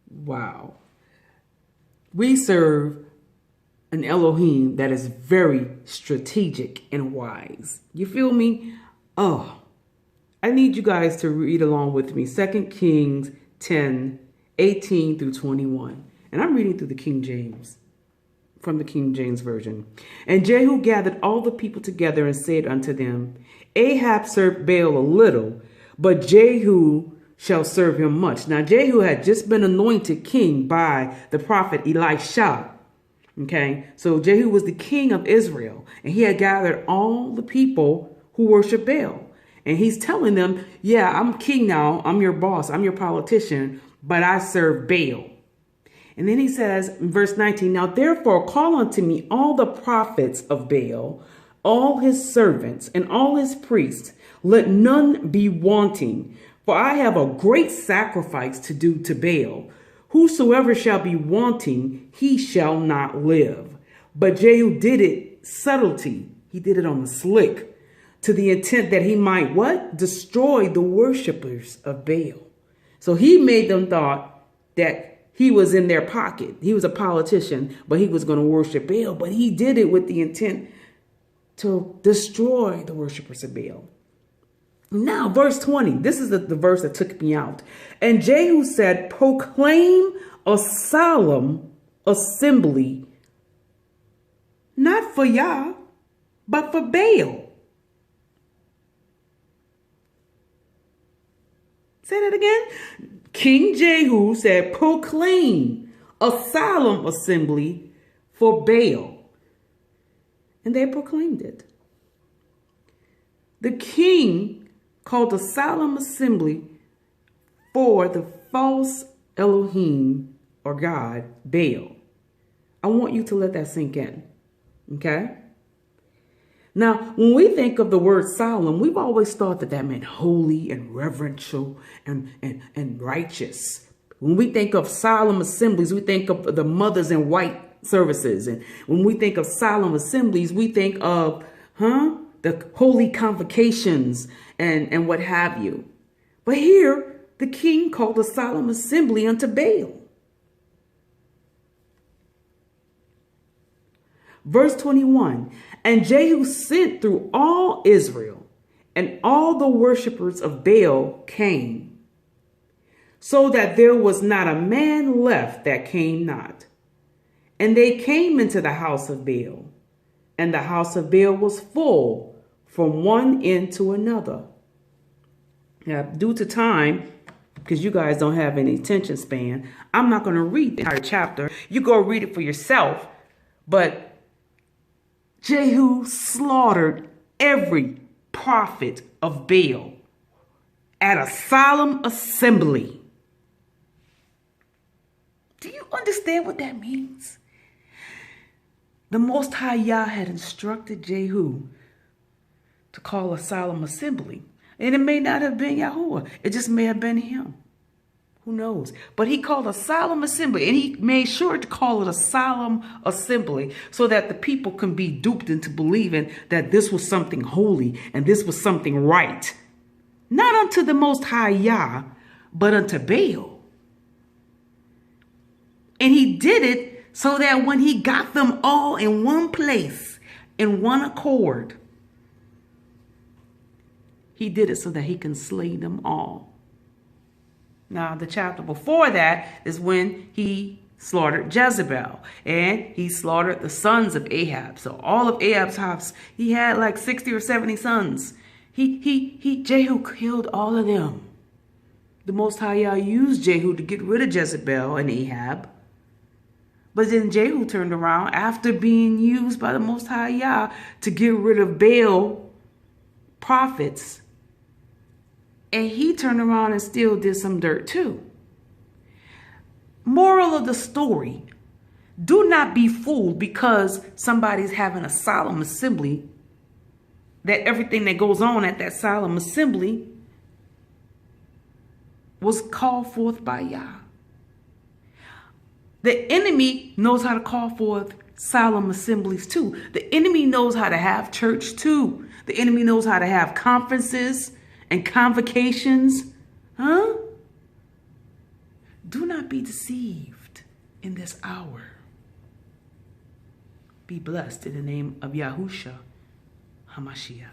Wow. We serve an Elohim that is very strategic and wise. You feel me? Oh, I need you guys to read along with me. 2 Kings 10:18 through 21. And I'm reading through the King James, from the King James Version. And Jehu gathered all the people together and said unto them, Ahab served Baal a little, but Jehu shall serve him much. Now Jehu had just been anointed king by the prophet Elisha. Okay, so Jehu was the king of Israel, and he had gathered all the people who worship Baal. And he's telling them, yeah, I'm king now. I'm your boss. I'm your politician, but I serve Baal. And then he says in verse 19, now therefore call unto me all the prophets of Baal, all his servants and all his priests. Let none be wanting, for I have a great sacrifice to do to Baal. Whosoever shall be wanting, he shall not live. But Jehu did it subtlety. He did it on the slick, to the intent that he might what? Destroy the worshipers of Baal. So he made them thought that he was in their pocket. He was a politician, but he was going to worship Baal. But he did it with the intent to destroy the worshipers of Baal. Now, verse 20, this is the verse that took me out. And Jehu said, proclaim a solemn assembly, not for Yah, but for Baal. Say that again. King Jehu said, proclaim a solemn assembly for Baal. And they proclaimed it. The king called a solemn assembly for the false Elohim or God, Baal. I want you to let that sink in. Okay? Now, when we think of the word solemn, we've always thought that meant holy and reverential and righteous. When we think of solemn assemblies, we think of the mothers in white services. And when we think of solemn assemblies, we think of, the holy convocations and what have you. But here, the king called a solemn assembly unto Baal. Verse 21, and Jehu sent through all Israel, and all the worshippers of Baal came, so that there was not a man left that came not. And they came into the house of Baal, and the house of Baal was full from one end to another. Now, due to time, because you guys don't have any attention span, I'm not going to read the entire chapter. You go read it for yourself. But Jehu slaughtered every prophet of Baal at a solemn assembly. Do you understand what that means? The Most High Yah had instructed Jehu to call a solemn assembly. And it may not have been YAHUAH. It just may have been him. Who knows? But he called a solemn assembly, and he made sure to call it a solemn assembly so that the people can be duped into believing that this was something holy and this was something right. Not unto the Most High Yah, but unto Baal. And he did it so that when he got them all in one place, in one accord, he did it so that he can slay them all. Now, the chapter before that is when he slaughtered Jezebel, and he slaughtered the sons of Ahab. So all of Ahab's house, he had like 60 or 70 sons. Jehu killed all of them. The Most High Yah used Jehu to get rid of Jezebel and Ahab. But then Jehu turned around after being used by the Most High Yah to get rid of Baal prophets. And he turned around and still did some dirt too. Moral of the story, do not be fooled because somebody's having a solemn assembly, that everything that goes on at that solemn assembly was called forth by Yah. The enemy knows how to call forth solemn assemblies too. The enemy knows how to have church too. The enemy knows how to have conferences and convocations. Do not be deceived in this hour. Be blessed in the name of Yahushua HaMashiach.